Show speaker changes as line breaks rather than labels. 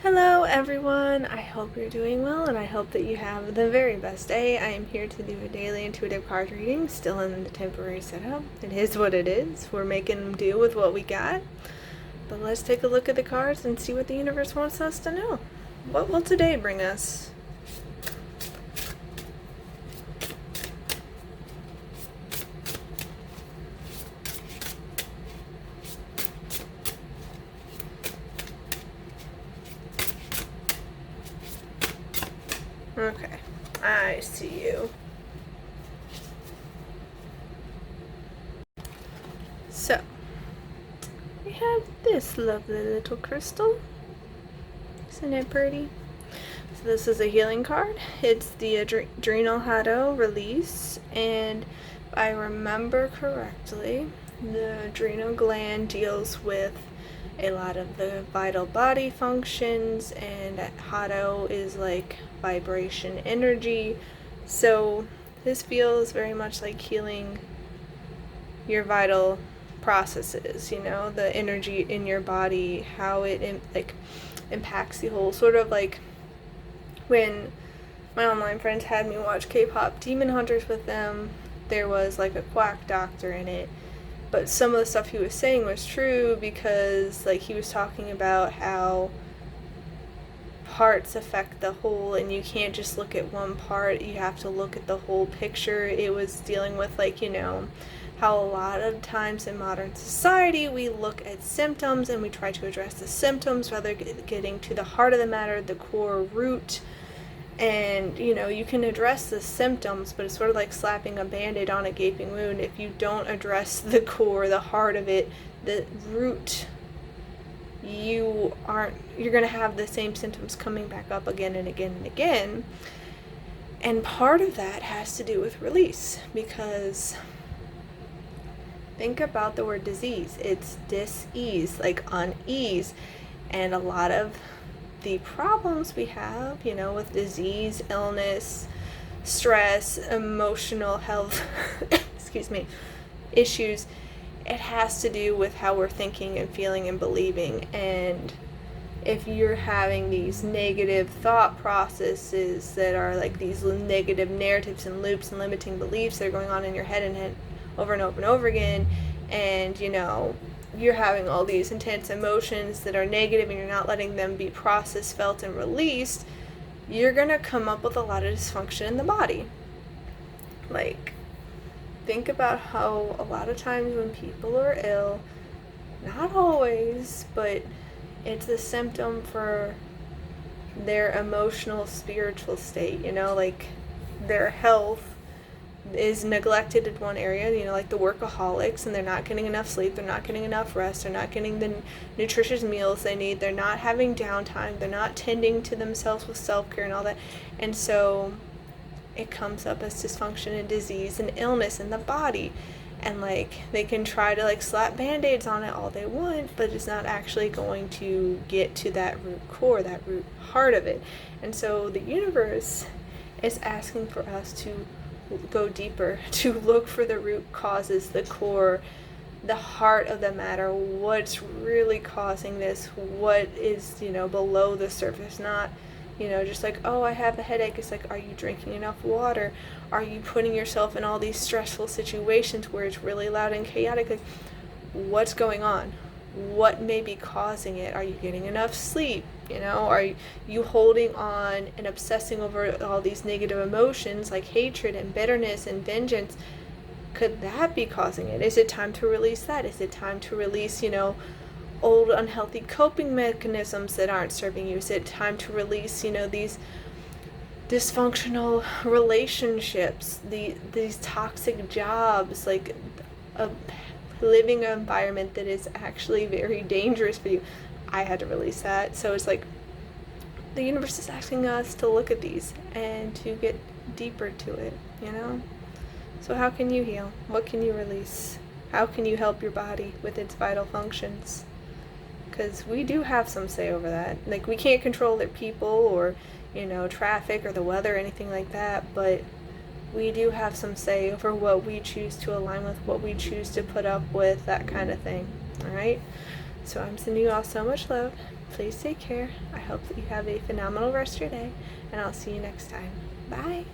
Hello everyone, I hope you're doing well and I hope that you have the very best day. I am here to do a daily intuitive card reading, still in the temporary setup. It is what it is. We're making do with what we got. But let's take a look at the cards and see what the universe wants us to know. What will today bring us? Okay, I see you. So, we have this lovely little crystal. Isn't it pretty? So this is a healing card. It's the Adrenal Hado release, and if I remember correctly, the adrenal gland deals with a lot of the vital body functions, and Hado is like vibration energy. So this feels very much like healing your vital processes, the energy in your body, how it impacts the whole, sort of like when my online friends had me watch K-pop Demon Hunters with them. There was like a quack doctor in it, but some of the stuff he was saying was true, because like he was talking about how parts affect the whole, and you can't just look at one part, you have to look at the whole picture. It was dealing with how a lot of times in modern society we look at symptoms and we try to address the symptoms rather than getting to the heart of the matter, the core root. And you can address the symptoms, but it's sort of like slapping a band-aid on a gaping wound. If you don't address the core, the heart of it, the root, you're going to have the same symptoms coming back up again and again and again. And part of that has to do with release, because think about the word disease. It's dis-ease, like unease. And a lot of the problems we have, with disease, illness, stress, emotional health, excuse me, issues, it has to do with how we're thinking and feeling and believing. And if you're having these negative thought processes that are like these negative narratives and loops and limiting beliefs that are going on in your head and over and over and over again, and you're having all these intense emotions that are negative and you're not letting them be processed, felt, and released, you're going to come up with a lot of dysfunction in the body. Like, think about how a lot of times when people are ill, not always, but it's a symptom for their emotional, spiritual state, like their health is neglected in one area, like the workaholics, and they're not getting enough sleep, they're not getting enough rest, they're not getting the nutritious meals they need, they're not having downtime, they're not tending to themselves with self-care and all that. And so it comes up as dysfunction and disease and illness in the body. And they can try to slap band-aids on it all they want, but it's not actually going to get to that root core, that root heart of it. And so the universe is asking for us to go deeper, to look for the root causes, the core, the heart of the matter, what's really causing this, what is, below the surface, not, just oh, I have a headache. It's are you drinking enough water? Are you putting yourself in all these stressful situations where it's really loud and chaotic? What's going on? What may be causing it? Are you getting enough sleep? Are you holding on and obsessing over all these negative emotions like hatred and bitterness and vengeance? Could that be causing it? Is it time to release that? Is it time to release, old unhealthy coping mechanisms that aren't serving you? Is it time to release, these dysfunctional relationships, these toxic jobs, a living environment that is actually very dangerous for you? I had to release that. So it's the universe is asking us to look at these and to get deeper to it, So how can you heal? What can you release? How can you help your body with its vital functions? Because we do have some say over that. We can't control their people or, traffic or the weather or anything like that, but we do have some say over what we choose to align with, what we choose to put up with, that kind of thing. All right? So I'm sending you all so much love. Please take care. I hope that you have a phenomenal rest of your day, and I'll see you next time. Bye.